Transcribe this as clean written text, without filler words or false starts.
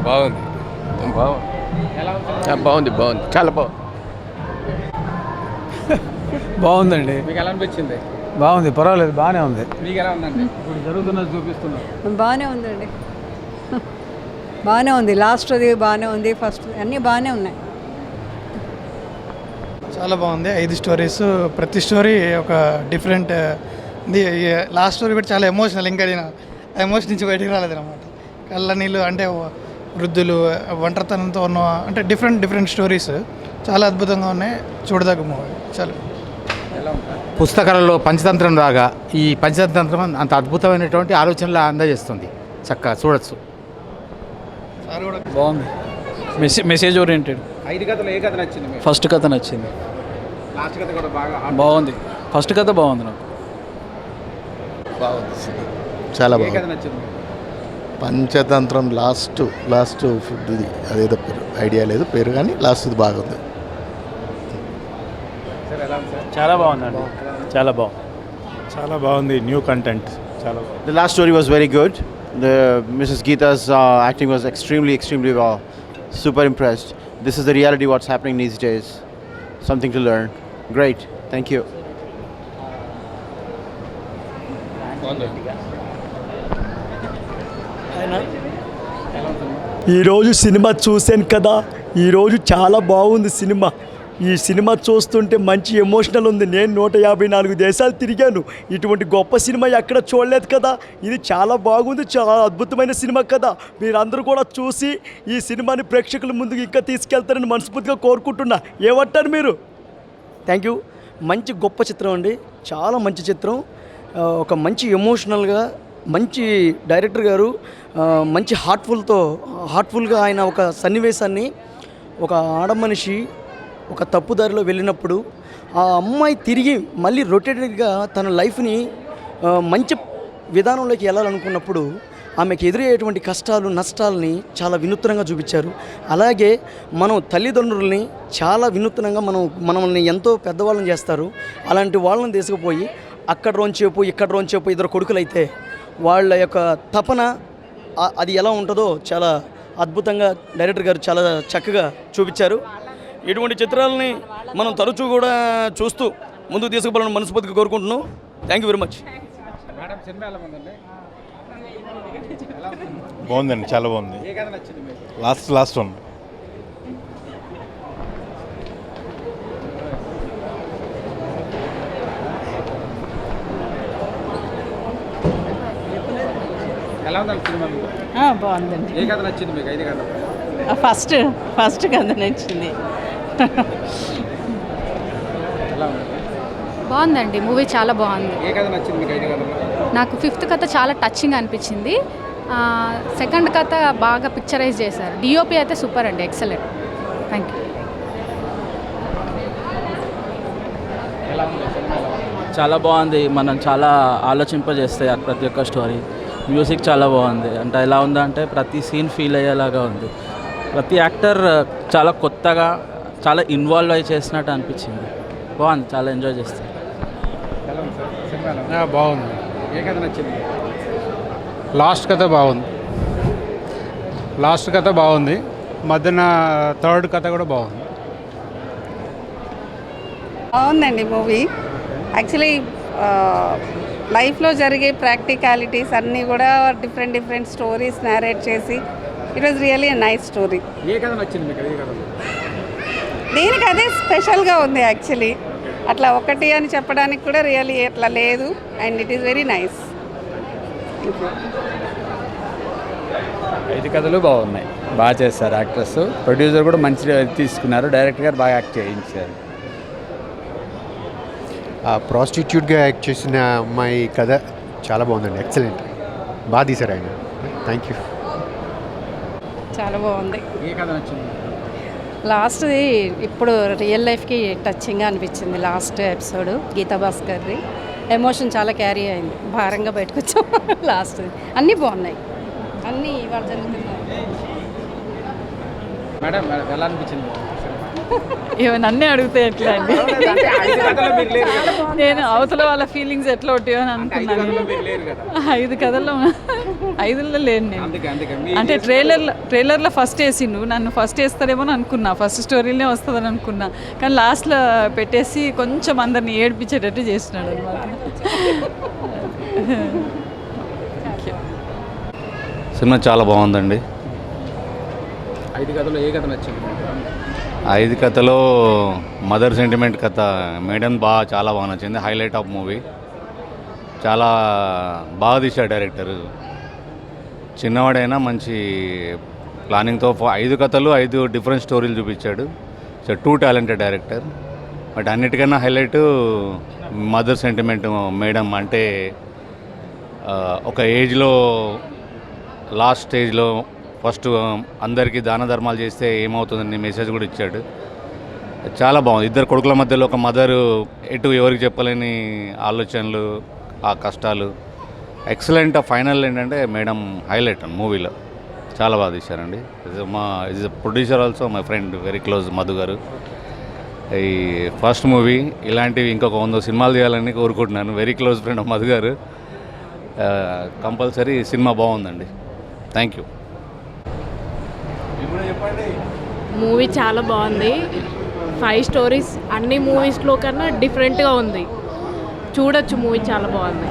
బాగుంది బాగుంది బాగుంది చాలా బాగుంది. బాగుందండి. మీకు ఎలా అనిపించింది? బాగుంది, పర్వాలేదు, బాగానే ఉంది. మీకు ఎలా ఉందండి? ఇప్పుడు జరుగుతున్నది చూపిస్తున్నారు. బాగానే ఉందండి. బాగానే ఉంది. లాస్ట్ అది బాగానే ఉంది, ఫస్ట్ అన్నీ బాగానే ఉన్నాయి. చాలా బాగుంది. 5 స్టోరీస్, ప్రతి స్టోరీ ఒక డిఫరెంట్. లాస్ట్ స్టోరీ కూడా చాలా ఎమోషనల్. ఇంకా నేను ఆ ఎమోషన్ నుంచి బయటికి రాలేదన్నమాట. కళ్ళ నీళ్ళు అంటే వృద్ధులు ఒంటరితనంతో ఉన్న అంటే డిఫరెంట్ స్టోరీస్ చాలా అద్భుతంగా ఉన్నాయి. చూడదగ్గ మూవీ. చాలా పుస్తకాలలో పంచతంత్రం రాగా ఈ పంచతంత్రం అంత అద్భుతమైనటువంటి ఆలోచనలు అందజేస్తుంది. చక్కగా చూడొచ్చు. బాగుంది. Message oriented. 5 కథలో ఏ కథ నచ్చింది మీకు? ఫస్ట్ కథ నచ్చింది. లాస్ట్ కథ కూడా బాగా బాగుంది. ఫస్ట్ కథ బాగుంది నాకు. బాగుంది, చాలా ఏ బాగుంది. కథ నచ్చింది మీకు? పంచతంత్రం లాస్ట్ ఇది అదేదో పేరు ఐడియా లేదు పేరు, కానీ లాస్ట్ బాగుంది. సార్ ఎలా ఉంది సార్? చాలా బాగుందండి. చాలా బాగుంది. న్యూ కంటెంట్ చాలా బాగుంది. The last story was very good. The Mrs. Geeta's acting was extremely well. Super impressed. This is the reality what's happening these days. Something to learn. Great. Thank you. ఈరోజు cinema చూశాను కదా, ఈరోజు చాలా బాగుంది cinema. ఈ cinema చూస్తుంటే మంచి emotional ఉంది. నేను 154 దేశాలు తిరిగాను. ఇటువంటి గొప్ప సినిమా ఎక్కడ చూడలేదు కదా. ఇది చాలా బాగుంది, చాలా అద్భుతమైన సినిమా కదా. మీరందరూ కూడా చూసి ఈ సినిమాని ప్రేక్షకుల ముందుకు ఇంకా తీసుకెళ్తారని మనస్ఫూర్తిగా కోరుకుంటున్నా. ఏమంటారు మీరు? Thank you. మంచి గొప్ప చిత్రం అండి, చాలా మంచి చిత్రం. ఒక మంచి ఎమోషనల్గా మంచి డైరెక్టర్ గారు మంచి హార్ట్ఫుల్గా ఆయన ఒక సన్నివేశాన్ని, ఒక ఆడమనిషి ఒక తప్పుదారిలో వెళ్ళినప్పుడు ఆ అమ్మాయి తిరిగి మళ్ళీ రొటేటెడ్గా తన లైఫ్ని మంచి విధానంలోకి వెళ్ళాలనుకున్నప్పుడు ఆమెకు ఎదురయ్యేటువంటి కష్టాలు నష్టాలని చాలా వినూత్నంగా చూపించారు. అలాగే మనం తల్లిదండ్రుల్ని చాలా వినూత్నంగా మనల్ని ఎంతో పెద్దవాళ్ళని చేస్తారు. అలాంటి వాళ్ళని తీసుకుపోయి అక్కడ రోంచేపు ఇక్కడ రోంచేపు ఇద్దరు కొడుకులైతే వాళ్ళ యొక్క తపన అది ఎలా ఉంటుందో చాలా అద్భుతంగా డైరెక్టర్ గారు చాలా చక్కగా చూపించారు. ఇటువంటి చిత్రాలని మనం తరచూ కూడా చూస్తూ ముందుకు తీసుకుపోవాలని మనస్ఫూర్తిగా కోరుకుంటున్నాం. Thank you very much. Madam cinema ఎలా ఉందండి? బాగుందండి, చాలా బాగుంది. ఏ కథ నచ్చింది మీకు? Last one. ఎలా ఉందండి సినిమా మీకు? బాగుందండి. ఏ కథ నచ్చింది మీకు? 5 కథ. ఫస్ట్ కథ నచ్చింది. ఎలా ఉంది? బాగుందండి, మూవీ చాలా బాగుంది. ఏ కథ నచ్చింది మీకు? 5 కథలో నాకు 5th కథ చాలా టచింగ్ అనిపించింది. సెకండ్ కథ బాగా పిక్చరైజ్ చేశారు. డిఓపి అయితే సూపర్ అండి, ఎక్సలెంట్. Thank you. ఎలా ఉంది సినిమా? చాలా బాగుంది. మనం చాలా ఆలోచింపజేస్తాయి ప్రతి ఒక్క స్టోరీ. మ్యూజిక్ చాలా బాగుంది. అంటే ఎలా ఉందంటే ప్రతి సీన్ ఫీల్ అయ్యేలాగా ఉంది. ప్రతి యాక్టర్ చాలా కొత్తగా చాలా ఇన్వాల్వ్ అయి చేసినట్టు అనిపించింది. బాగుంది, చాలా ఎంజాయ్ చేస్తాను. ఎలా ఉంది సార్ సినిమా? ఎలా ఉంది? బాగుంది. ఏ కథ నచ్చింది? లాస్ట్ కథ బాగుంది. మధ్యన థర్డ్ కథ కూడా బాగుంది. బాగుందండి మూవీ. యాక్చువల్లీ లైఫ్లో జరిగే ప్రాక్టికాలిటీస్ అన్నీ కూడా డిఫరెంట్ స్టోరీస్ నేరేట్ చేసి it was really a nice story. ఏ కథ నచ్చింది మీకు? 5 కథలో దీనికి అదే స్పెషల్గా ఉంది యాక్చువల్లీ. అట్లా ఒకటి అని చెప్పడానికి కూడా రియల్లీ అట్లా లేదు. And it is very nice. 5 కథలు బాగున్నాయి, బాగా చేస్తారు యాక్టర్స్. ప్రొడ్యూసర్ కూడా మంచిగా తీసుకున్నారు. డైరెక్టర్ గారు బాగా యాక్ట్ చేయించారు. ప్రాస్టిట్యూట్గా యాక్ట్ చేసిన అమ్మాయి కథ చాలా బాగుందండి, ఎక్సలెంట్. బాగా తీశారు ఆయన. Thank you. చాలా బాగుంది. ఏ కథ నచ్చింది? లాస్ట్ది ఇప్పుడు రియల్ లైఫ్కి టచింగ్గా అనిపించింది. లాస్ట్ ఎపిసోడ్ గీతా భాస్కర్ది ఎమోషన్ చాలా క్యారీ అయింది. భారంగా బయటకు వచ్చాం. లాస్ట్ అన్నీ బాగున్నాయి, అన్నీ ఇవాళ జరుగుతున్నాయి. మేడం ఎలా అనిపించింది సినిమా? నన్నే అడిగితే ఎట్లా అండి నేను అవతల వాళ్ళ ఫీలింగ్స్ ఎట్లా ఉంటాయో అని అనుకున్నాను. 5 కథల్లో 5లో లేను నేను. అంటే ట్రైలర్లో ఫస్ట్ వేసిండు, నన్ను ఫస్ట్ వేస్తారేమో అని అనుకున్నా, ఫస్ట్ స్టోరీలోనే వస్తుందని అనుకున్నా. కానీ లాస్ట్లో పెట్టేసి కొంచెం అందరిని ఏడిపించేటట్టు చేసినాడు అనమాట. సినిమా చాలా బాగుందండి. 5 కథలో ఏ కథ నచ్చింది? 5 కథలో మదర్ సెంటిమెంట్ కథ మేడం చాలా బాగా నచ్చింది. Highlight of movie. చాలా బాగా తీశాడు డైరెక్టర్. చిన్నవాడైనా మంచి ప్లానింగ్తో 5 కథలు 5 డిఫరెంట్ స్టోరీలు చూపించాడు. So 2 talented director. బట్ అన్నిటికన్నా హైలైట్ మదర్ సెంటిమెంట్ మేడం. అంటే ఒక ఏజ్లో లాస్ట్ స్టేజ్లో ఫస్ట్ అందరికీ దాన ధర్మాలు చేస్తే ఏమవుతుందని మెసేజ్ కూడా ఇచ్చాడు. చాలా బాగుంది. 2 కొడుకుల మధ్యలో ఒక మదరు ఎవరికి చెప్పలేని ఆలోచనలు, ఆ కష్టాలు. ఎక్సలెంట్. ఫైనల్ ఏంటంటే మేడం హైలైట్ మూవీలో. చాలా బాగా తీశారండి. ఇది producer also my friend, very close Madhu గారు. ఈ ఫస్ట్ మూవీ ఇలాంటివి ఇంకొక 100 సినిమాలు తీయాలని కోరుకుంటున్నాను. Very close friend of Madhu గారు. కంపల్సరీ సినిమా బాగుందండి. Thank you. మూవీ చాలా బాగుంది. 5 స్టోరీస్ అన్ని మూవీస్లో కన్నా డిఫరెంట్గా ఉంది. చూడొచ్చు, మూవీ చాలా బాగుంది.